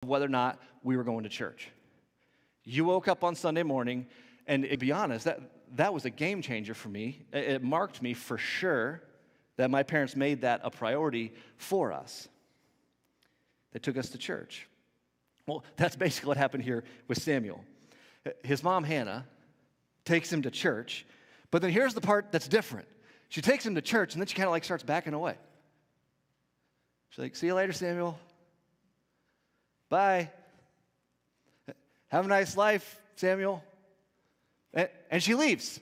whether or not we were going to church. You woke up on Sunday morning, and to be honest, that was a game changer for me. It marked me for sure that my parents made that a priority for us. They took us to church. Well, that's basically what happened here with Samuel. His mom, Hannah, takes him to church, but then here's the part that's different. She takes him to church, and then she kind of like starts backing away. She's like, see you later, Samuel. Bye. Have a nice life, Samuel. And she leaves.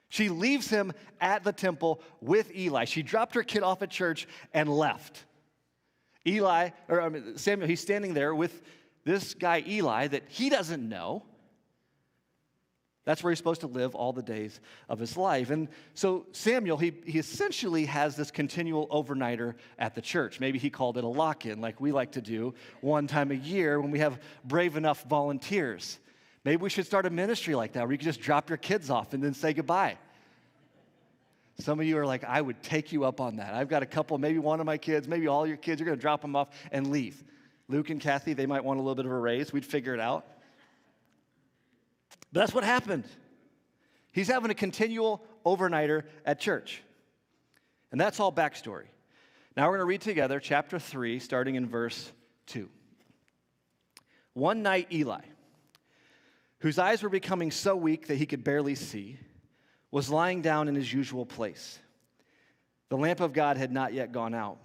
She leaves him at the temple with Eli. She dropped her kid off at church and left. Samuel, he's standing there with this guy Eli that he doesn't know. That's where he's supposed to live all the days of his life. And so Samuel, he essentially has this continual overnighter at the church. Maybe he called it a lock-in, like we like to do one time a year when we have brave enough volunteers. Maybe we should start a ministry like that where you can just drop your kids off and then say goodbye. Some of you are like, I would take you up on that. I've got a couple, maybe one of my kids, maybe all your kids, you're going to drop them off and leave. Luke and Kathy, they might want a little bit of a raise. We'd figure it out. But that's what happened. He's having a continual overnighter at church. And that's all backstory. Now we're going to read together chapter 3, starting in verse 2. One night Eli, whose eyes were becoming so weak that he could barely see, was lying down in his usual place. The lamp of God had not yet gone out,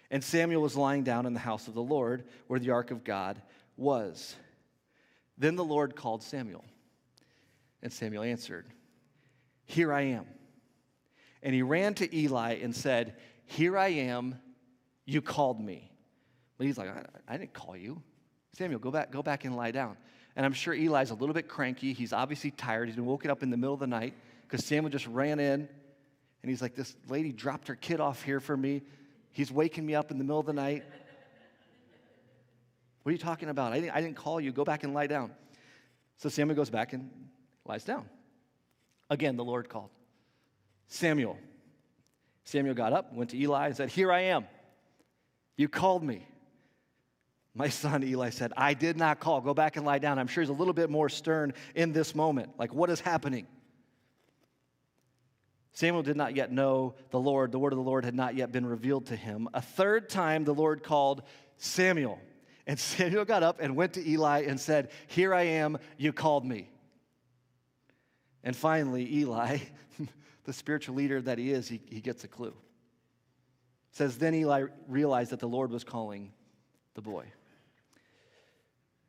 and Samuel was lying down in the house of the Lord, where the ark of God was. Then the Lord called Samuel. And Samuel answered, here I am. And he ran to Eli and said, here I am, you called me. But he's like, I didn't call you. Samuel, go back and lie down. And I'm sure Eli's a little bit cranky. He's obviously tired. He's been woken up in the middle of the night because Samuel just ran in. And he's like, this lady dropped her kid off here for me. He's waking me up in the middle of the night. What are you talking about? I didn't call you. Go back and lie down. So Samuel goes back and lies down. Again, the Lord called. Samuel. Samuel got up, went to Eli, and said, here I am. You called me. My son, Eli said, I did not call. Go back and lie down. I'm sure he's a little bit more stern in this moment. Like, what is happening? Samuel did not yet know the Lord. The word of the Lord had not yet been revealed to him. A third time, the Lord called Samuel. And Samuel got up and went to Eli and said, here I am. You called me. And finally, Eli, the spiritual leader that he is, he gets a clue. It says, then Eli realized that the Lord was calling the boy.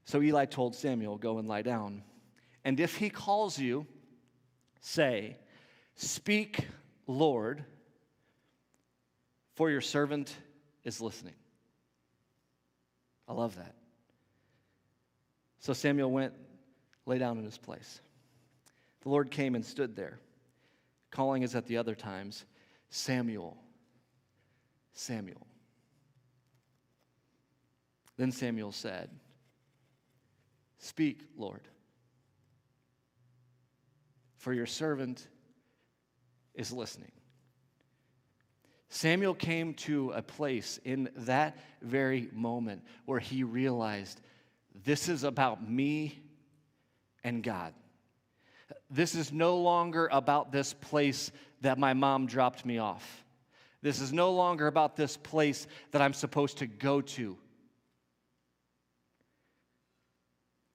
So Eli told Samuel, go and lie down. And if he calls you, say, speak, Lord, for your servant is listening. I love that. So Samuel went, lay down in his place. The Lord came and stood there, calling as at the other times, Samuel, Samuel. Then Samuel said, speak, Lord, for your servant is listening. Samuel came to a place in that very moment where he realized this is about me and God. This is no longer about this place that my mom dropped me off. This is no longer about this place that I'm supposed to go to.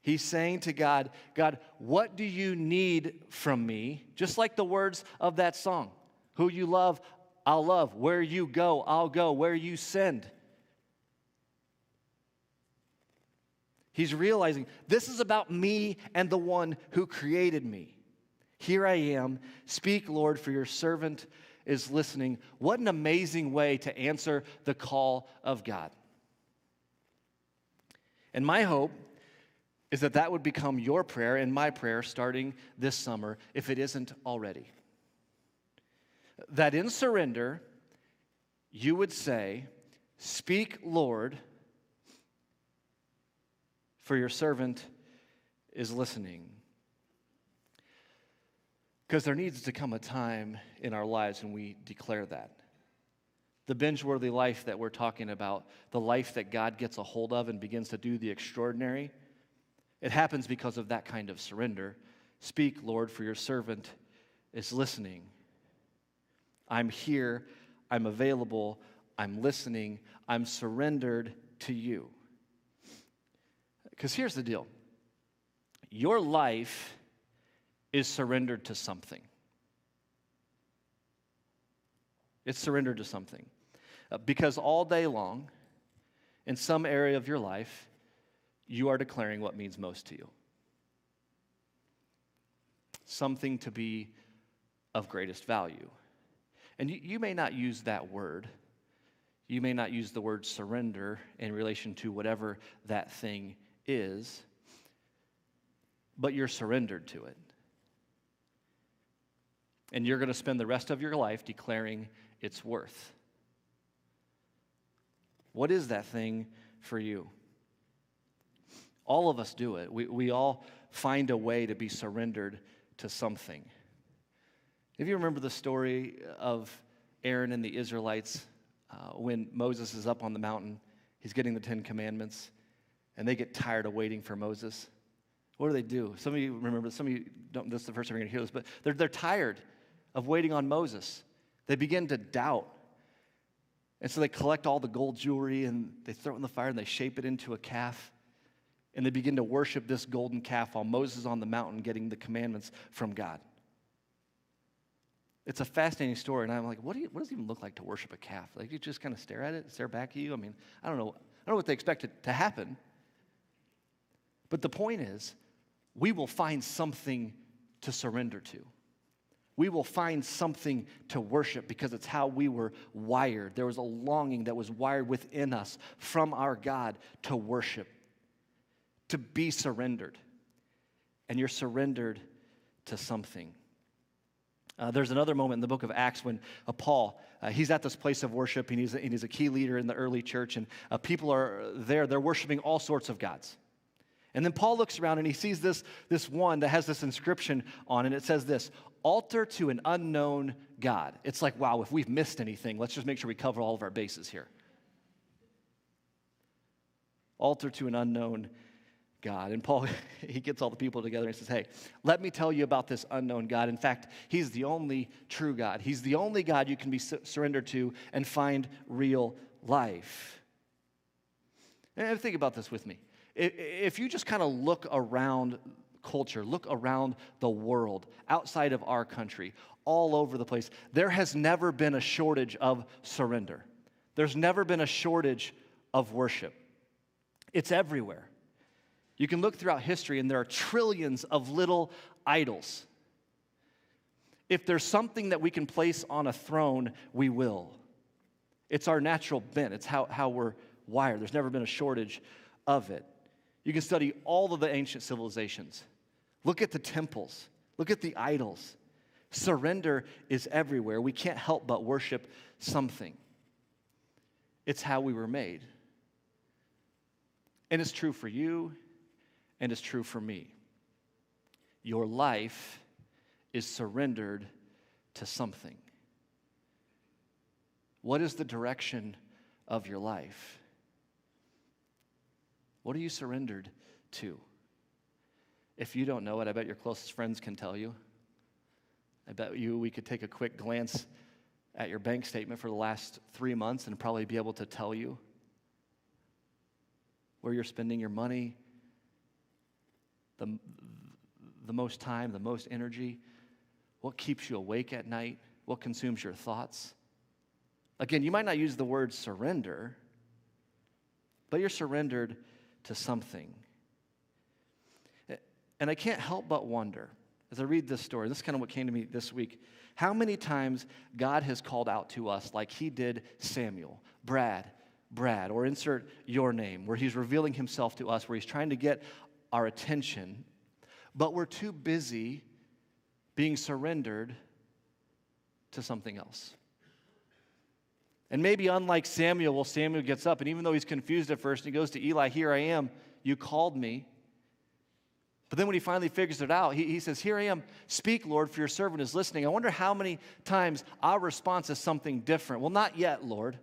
He's saying to God, God, what do you need from me? Just like the words of that song. Who you love, I'll love. Where you go, I'll go. Where you send. He's realizing this is about me and the one who created me. Here I am. Speak, Lord, for your servant is listening. What an amazing way to answer the call of God. And my hope is that that would become your prayer and my prayer starting this summer, if it isn't already. That in surrender, you would say, speak, Lord, for your servant is listening. Because there needs to come a time in our lives when we declare that. The binge-worthy life that we're talking about, the life that God gets a hold of and begins to do the extraordinary, it happens because of that kind of surrender. Speak, Lord, for your servant is listening. I'm here, I'm available, I'm listening, I'm surrendered to you. Because here's the deal. Your life is surrendered to something. It's surrendered to something. Because all day long, in some area of your life, you are declaring what means most to you. Something to be of greatest value. And you may not use that word. You may not use the word surrender in relation to whatever that thing is, but you're surrendered to it. And you're going to spend the rest of your life declaring its worth. What is that thing for you? All of us do it. We all find a way to be surrendered to something. If you remember the story of Aaron and the Israelites, when Moses is up on the mountain, he's getting the 10 Commandments, and they get tired of waiting for Moses. What do? Some of you remember, some of you don't, this is the first time you're going to hear this, but they're tired of waiting on Moses. They begin to doubt. And so they collect all the gold jewelry and they throw it in the fire and they shape it into a calf. And they begin to worship this golden calf while Moses is on the mountain getting the commandments from God. It's a fascinating story. And I'm like, what does it even look like to worship a calf? Like, you just kind of stare at it, stare back at you? I mean, I don't know what they expect it to happen. But the point is, we will find something to surrender to. We will find something to worship because it's how we were wired. There was a longing that was wired within us from our God to worship, to be surrendered. And you're surrendered to something. There's another moment in the book of Acts when Paul, he's at this place of worship, and he's a key leader in the early church, and people are there. They're worshiping all sorts of gods. And then Paul looks around, and he sees this one that has this inscription on it. It says this, altar to an unknown God. It's like, wow, if we've missed anything, let's just make sure we cover all of our bases here. Altar to an unknown God. And Paul, he gets all the people together and says, hey, let me tell you about this unknown God. In fact, he's the only true God. He's the only God you can be surrendered to and find real life. And think about this with me. If you just kind of look around culture, look around the world, outside of our country, all over the place, there has never been a shortage of surrender. There's never been a shortage of worship. It's everywhere. You can look throughout history, and there are trillions of little idols. If there's something that we can place on a throne, we will. It's our natural bent. It's how we're wired. There's never been a shortage of it. You can study all of the ancient civilizations. Look at the temples. Look at the idols. Surrender is everywhere. We can't help but worship something. It's how we were made. And it's true for you, and it's true for me. Your life is surrendered to something. What is the direction of your life? What are you surrendered to? If you don't know it, I bet your closest friends can tell you. I bet we could take a quick glance at your bank statement for the last 3 months and probably be able to tell you where you're spending your money, the most time, the most energy, what keeps you awake at night, what consumes your thoughts. Again, you might not use the word surrender, but you're surrendered to something. And I can't help but wonder, as I read this story, this is kind of what came to me this week, how many times God has called out to us like he did Samuel, Brad, or insert your name, where he's revealing himself to us, where he's trying to get our attention, but we're too busy being surrendered to something else. And maybe unlike Samuel, Samuel gets up, and even though he's confused at first, he goes to Eli, here I am, you called me. But then when he finally figures it out, he says, here I am, speak, Lord, for your servant is listening. I wonder how many times our response is something different. Well, not yet, Lord.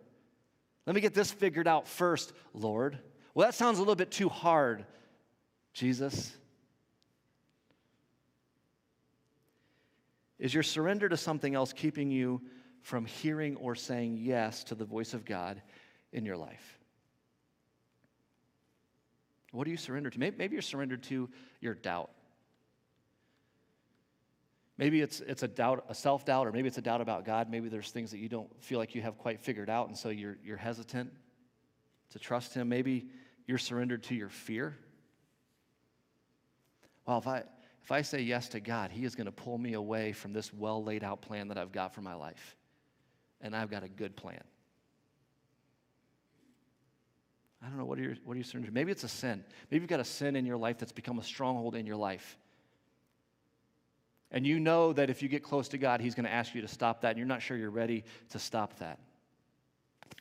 Let me get this figured out first, Lord. Well, that sounds a little bit too hard, Jesus. Is your surrender to something else keeping you from hearing or saying yes to the voice of God in your life? What do you surrender to? Maybe you're surrendered to your doubt. Maybe it's a doubt, a self-doubt, or maybe it's a doubt about God. Maybe there's things that you don't feel like you have quite figured out, and so you're hesitant to trust Him. Maybe you're surrendered to your fear. Well, if I say yes to God, He is going to pull me away from this well laid out plan that I've got for my life. And I've got a good plan. I don't know, what are you surrendering to? Maybe it's a sin. Maybe you've got a sin in your life that's become a stronghold in your life. And you know that if you get close to God, He's going to ask you to stop that, and you're not sure you're ready to stop that.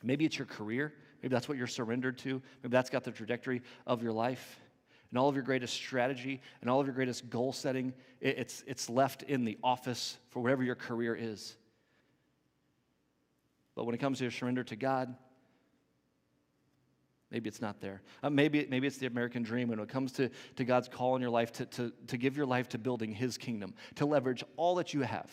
Maybe it's your career. Maybe that's what you're surrendered to. Maybe that's got the trajectory of your life. And all of your greatest strategy and all of your greatest goal setting, it's left in the office for whatever your career is. But when it comes to your surrender to God, maybe it's not there. Maybe it's the American dream when it comes to God's call in your life to give your life to building His kingdom, to leverage all that you have,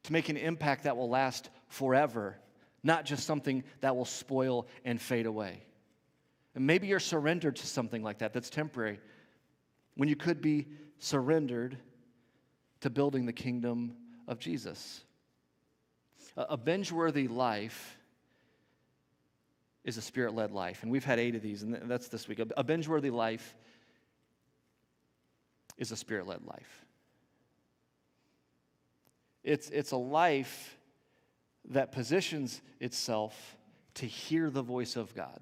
to make an impact that will last forever, not just something that will spoil and fade away. And maybe you're surrendered to something like that that's temporary, when you could be surrendered to building the kingdom of Jesus. A binge-worthy life is a Spirit-led life. And we've had 8 of these, and that's this week. A binge-worthy life is a Spirit-led life. It's a life that positions itself to hear the voice of God,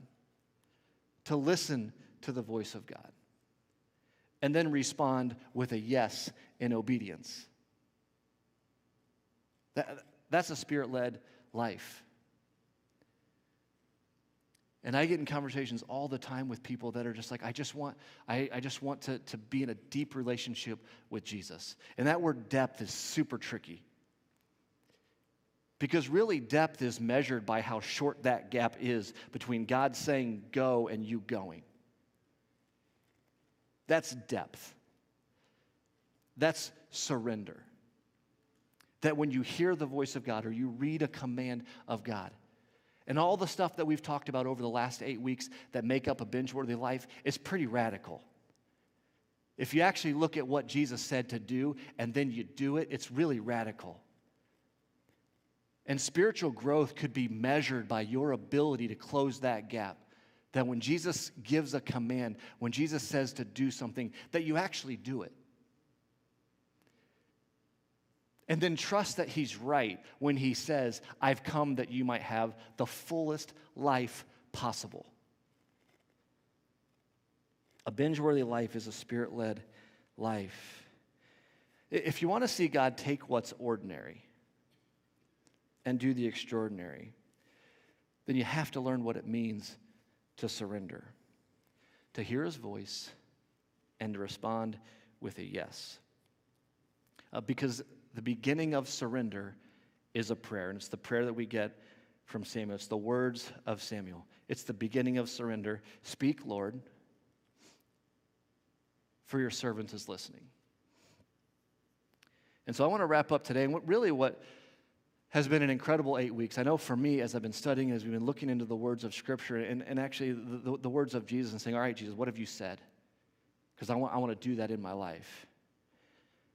to listen to the voice of God, and then respond with a yes in obedience. That's a Spirit-led life. And I get in conversations all the time with people that are just like, I just want to be in a deep relationship with Jesus. And that word depth is super tricky. Because really depth is measured by how short that gap is between God saying go and you going. That's depth. That's surrender. That when you hear the voice of God or you read a command of God, and all the stuff that we've talked about over the last 8 weeks that make up a binge-worthy life is pretty radical. If you actually look at what Jesus said to do and then you do it, it's really radical. And spiritual growth could be measured by your ability to close that gap. That when Jesus gives a command, when Jesus says to do something, that you actually do it. And then trust that He's right when He says, I've come that you might have the fullest life possible. A binge-worthy life is a Spirit-led life. If you want to see God take what's ordinary and do the extraordinary, then you have to learn what it means to surrender, to hear His voice, and to respond with a yes. Because the beginning of surrender is a prayer, and it's the prayer that we get from Samuel. It's the words of Samuel. It's the beginning of surrender. Speak, Lord, for your servant is listening. And so I want to wrap up today, and what has been an incredible 8 weeks. I know for me, as I've been studying, as we've been looking into the words of Scripture, and actually the words of Jesus, and saying, all right, Jesus, what have you said? Because I want to do that in my life.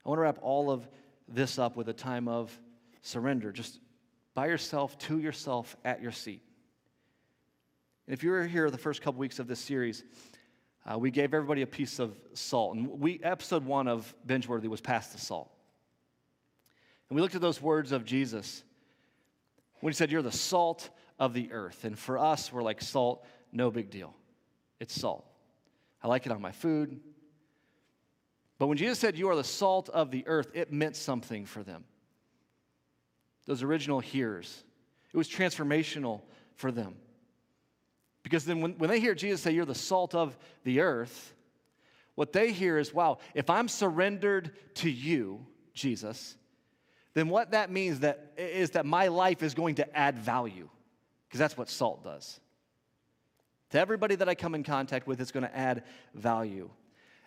I want to wrap all of this up with a time of surrender, just by yourself, to yourself, at your seat. And if you were here the first couple weeks of this series, we gave everybody a piece of salt. And episode 1 of Binge-Worthy was Pass the Salt. And we looked at those words of Jesus when He said, you're the salt of the earth. And for us, we're like, salt, no big deal. It's salt. I like it on my food. But when Jesus said, you are the salt of the earth, it meant something for them. Those original hearers. It was transformational for them. Because then when they hear Jesus say, you're the salt of the earth, What they hear is, wow, if I'm surrendered to you, Jesus, then what that means is that my life is going to add value, because that's what salt does. To everybody that I come in contact with, it's going to add value.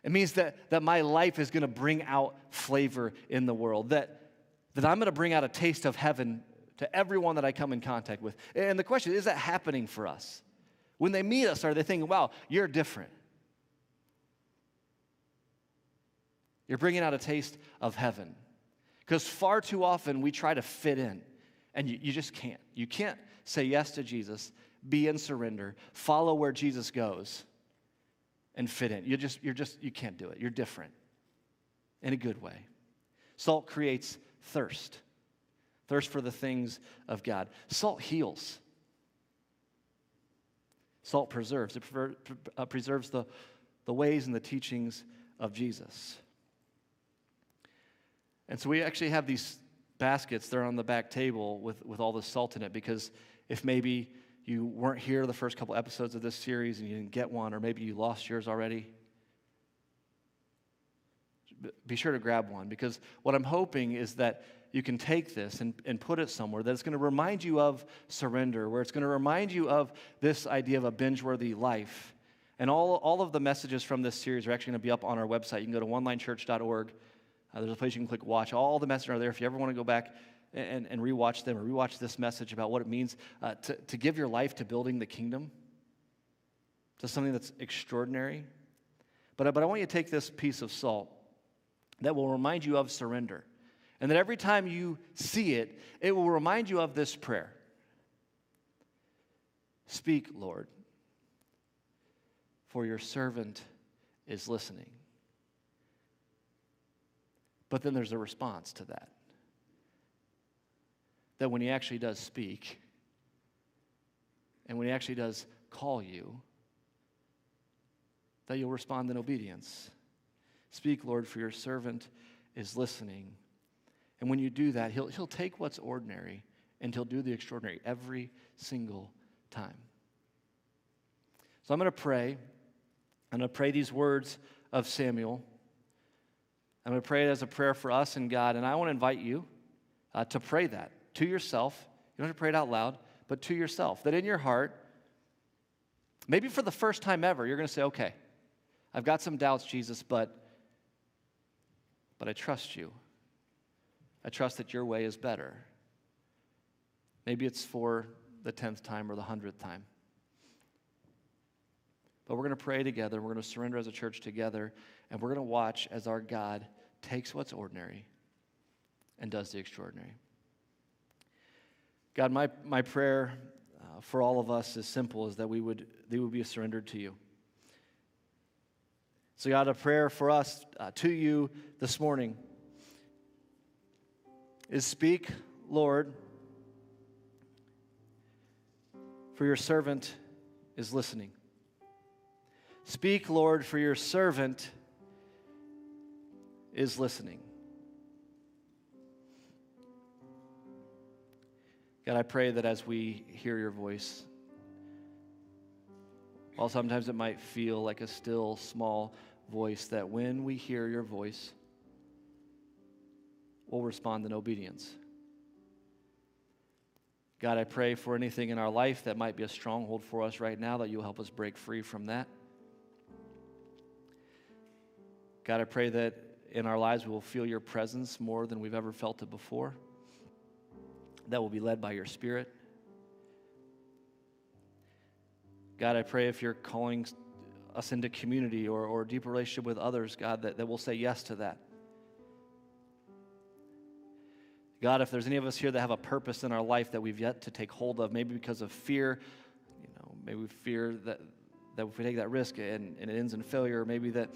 It means that my life is going to bring out flavor in the world, that I'm going to bring out a taste of heaven to everyone that I come in contact with. And the question is that happening for us? When they meet us, are they thinking, wow, you're different? You're bringing out a taste of heaven. Because far too often we try to fit in, and you just can't. You can't say yes to Jesus, be in surrender, follow where Jesus goes, and fit in. You can't do it. You're different in a good way. Salt creates thirst for the things of God. Salt heals. Salt preserves. It preserves the ways and the teachings of Jesus. And so we actually have these baskets. They're on the back table with all the salt in it, because if maybe you weren't here the first couple episodes of this series and you didn't get one, or maybe you lost yours already, be sure to grab one, because what I'm hoping is that you can take this and put it somewhere that's going to remind you of surrender, where it's going to remind you of this idea of a binge-worthy life. And all of the messages from this series are actually going to be up on our website. You can go to onelinechurch.org. There's a place you can click watch. All the messages are there. If you ever want to go back and rewatch them, or rewatch this message about what it means to give your life to building the kingdom, to something that's extraordinary. But I want you to take this piece of salt that will remind you of surrender. And that every time you see it, it will remind you of this prayer. Speak, Lord, for your servant is listening. But then there's a response to that. That when he actually does speak, and when he actually does call you, that you'll respond in obedience. Speak, Lord, for your servant is listening. And when you do that, he'll take what's ordinary and he'll do the extraordinary every single time. So I'm going to pray. I'm going to pray these words of Samuel. I'm going to pray it as a prayer for us and God. And I want to invite you to pray that to yourself. You don't have to pray it out loud, but to yourself. That in your heart, maybe for the first time ever, you're going to say, okay, I've got some doubts, Jesus, but I trust you. I trust that your way is better. Maybe it's for the 10th time or the 100th time. But we're going to pray together. We're going to surrender as a church together. And we're going to watch as our God takes what's ordinary and does the extraordinary. God, my prayer for all of us is simple, is that they would be surrendered to you. So God, a prayer for us to you this morning is speak, Lord, for your servant is listening. Speak, Lord, for your servant is listening. God, I pray that as we hear your voice, while sometimes it might feel like a still, small voice, that when we hear your voice, we'll respond in obedience. God, I pray for anything in our life that might be a stronghold for us right now, that you'll help us break free from that. God, I pray that in our lives we will feel your presence more than we've ever felt it before, that we'll be led by your Spirit. God, I pray if you're calling us into community or a deeper relationship with others, God, that we'll say yes to that. God, if there's any of us here that have a purpose in our life that we've yet to take hold of, maybe because of fear, maybe we fear that if we take that risk and it ends in failure, maybe that,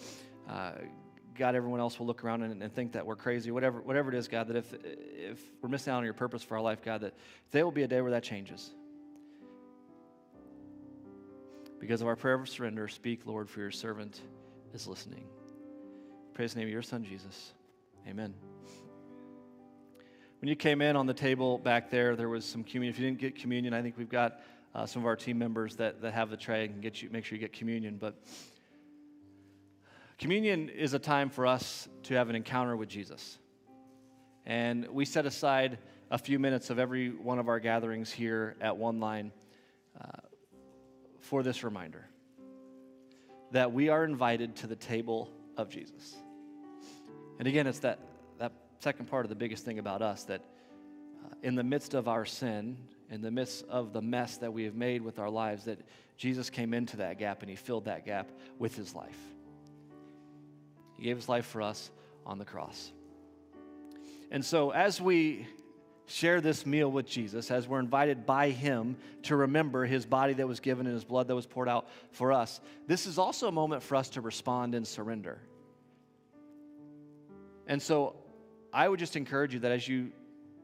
God, everyone else will look around and think that we're crazy, whatever it is, God, that if we're missing out on your purpose for our life, God, that today will be a day where that changes. Because of our prayer of surrender, speak, Lord, for your servant is listening. Praise the name of your Son, Jesus. Amen. When you came in on the table back there was some communion. If you didn't get communion, I think we've got some of our team members that have the tray and can make sure you get communion. But Communion is a time for us to have an encounter with Jesus. And we set aside a few minutes of every one of our gatherings here at One Line for this reminder that we are invited to the table of Jesus. And again, it's that second part of the biggest thing about us, that in the midst of our sin, in the midst of the mess that we have made with our lives, that Jesus came into that gap and he filled that gap with his life. He gave his life for us on the cross. And so as we share this meal with Jesus, as we're invited by him to remember his body that was given and his blood that was poured out for us, this is also a moment for us to respond in surrender. And so I would just encourage you that as you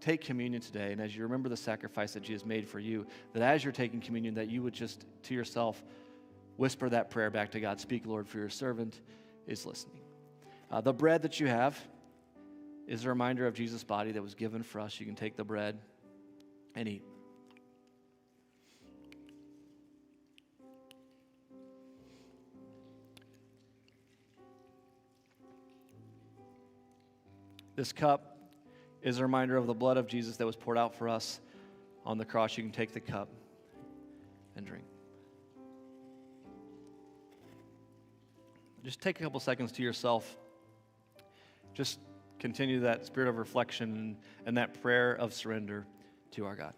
take communion today and as you remember the sacrifice that Jesus made for you, that as you're taking communion, that you would just to yourself whisper that prayer back to God. Speak, Lord, for your servant is listening. The bread that you have is a reminder of Jesus' body that was given for us. You can take the bread and eat. This cup is a reminder of the blood of Jesus that was poured out for us on the cross. You can take the cup and drink. Just take a couple seconds to yourself. Just continue that spirit of reflection and that prayer of surrender to our God.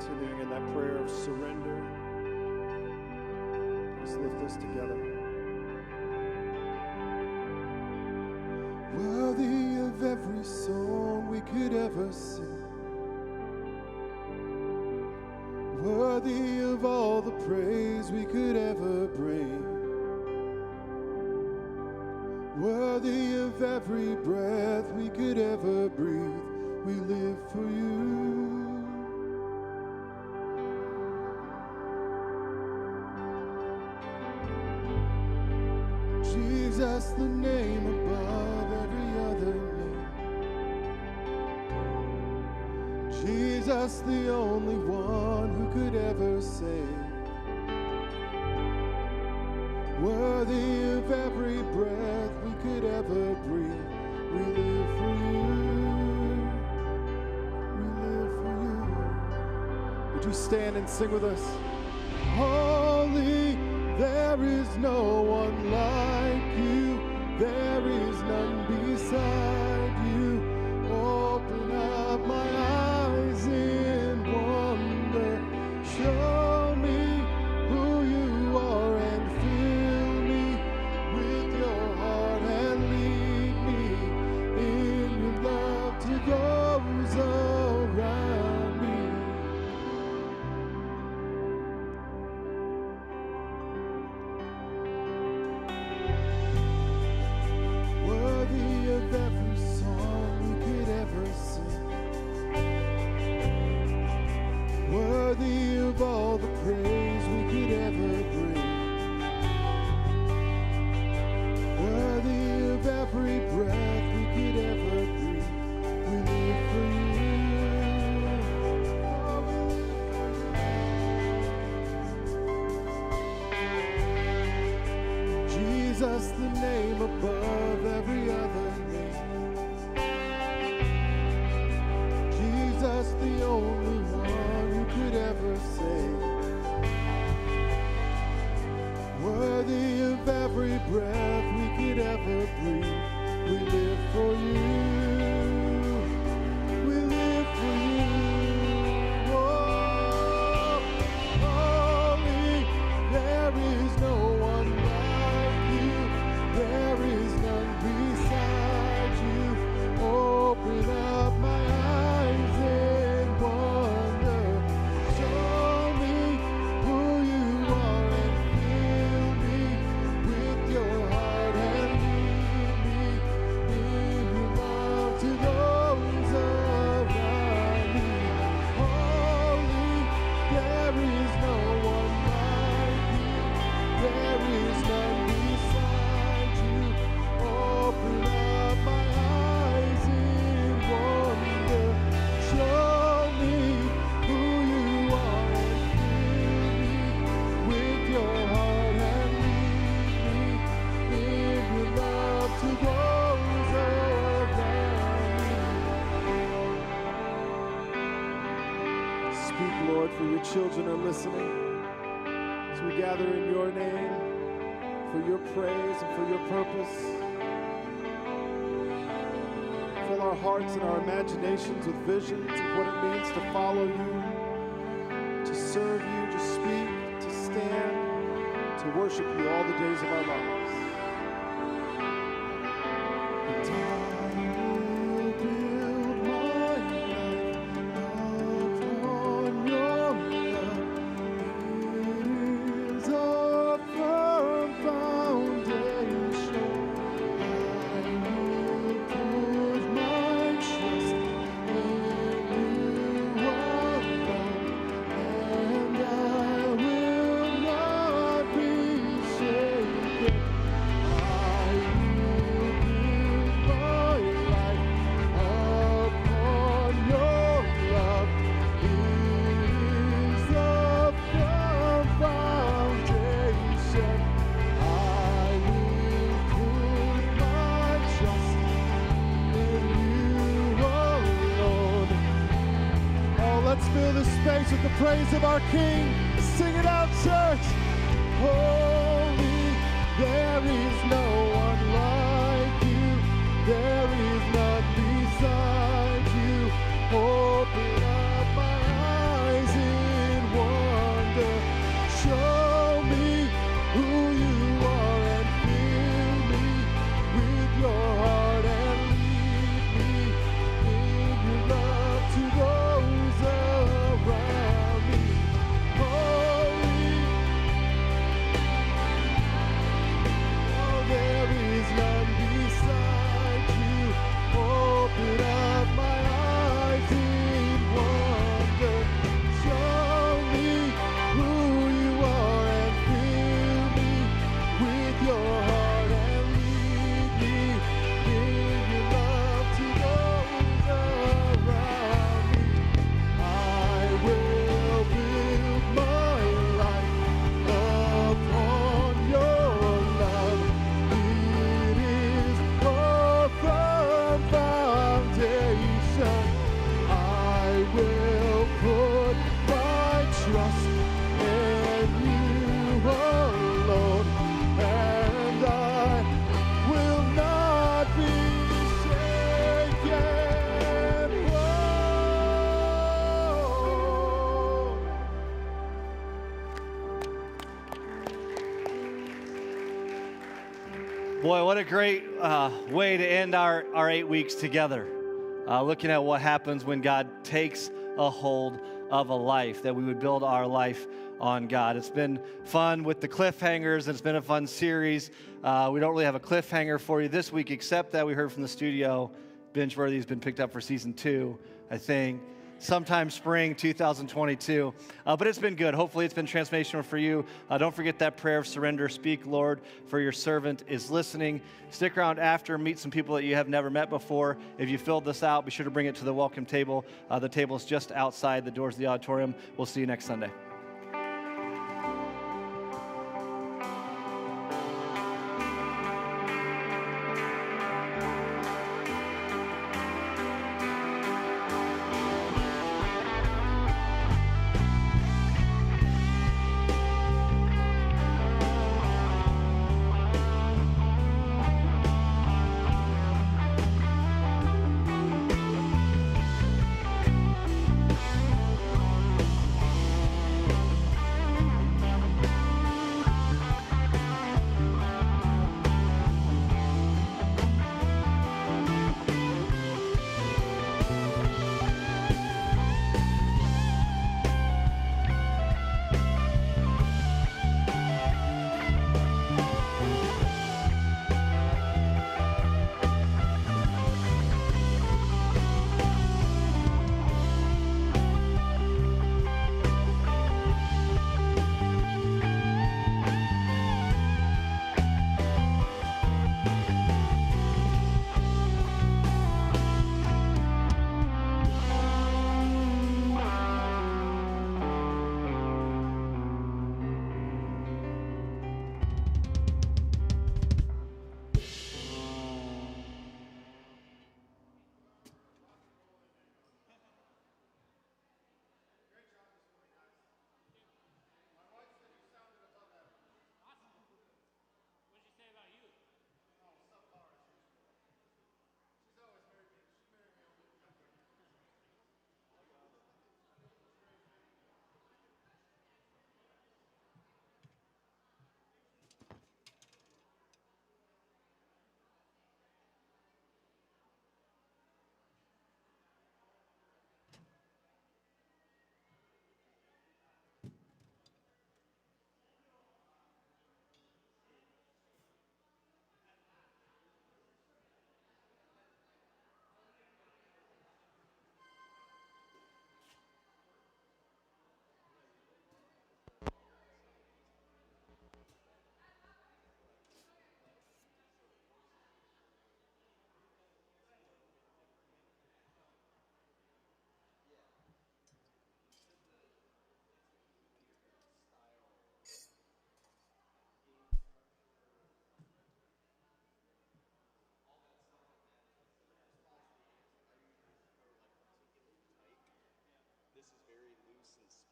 Continuing in that prayer of surrender, let's lift this together. Worthy of every song we could ever sing, worthy of all the praise we could ever bring, worthy of every breath we could ever breathe, we live for you. Jesus, the name above every other name. Jesus, the only one who could ever save. Worthy of every breath we could ever breathe. We live for you. We live for you. Would you stand and sing with us? Holy, there is no one like you. There is none beside you. Open up my eyes in wonder. Show me who you are and fill me with your heart and lead me in your love to those around me. Worthy of every song we could ever sing, worthy of all the praise we could ever bring, worthy of every breath we could ever breathe. We live for you. Oh, we live for you. Jesus, the name above every other name. Jesus, the only one who could ever save. Worthy of every breath we could ever breathe. We live for you. We live for you. Oh, holy, there is no one like you. There is none beside children are listening, as we gather in your name for your praise and for your purpose. Fill our hearts and our imaginations with visions of what it means to follow you, to serve you, to speak, to stand, to worship you all the days of our lives. And I will build my life upon your love. It is a firm foundation. I will put my trust in you alone, and I will not be shaken. I will build my life upon your love. It is a firm foundation. I will put my trust in you alone. Oh, let's fill this space with the praise of our King. Sing it out, church. Holy, there is no one like you. There is none beside you. Open up my eyes in wonder. Show me who you are and fill me with your heart and lead me in your love to those around me. Holy, oh, there is none beside you. Open up my eyes in wonder. Show me who you are and fill me with your heart and lead me in your love to those around me. I will build my life upon your love. It is a firm foundation. I will put my trust in you alone, and I will not be shaken. Boy, what a great way to end our 8 weeks together. Looking at what happens when God takes a hold of a life, that we would build our life on God. It's been fun with the cliffhangers, and it's been a fun series. We don't really have a cliffhanger for you this week, except that we heard from the studio, Bingeworthy has been picked up for season 2, I think, sometime spring 2022. But it's been good. Hopefully it's been transformational for you. Don't forget that prayer of surrender. Speak, Lord, for your servant is listening. Stick around after, meet some people that you have never met before. If you filled this out, be sure to bring it to the welcome table. The table is just outside the doors of the auditorium. We'll see you next Sunday. since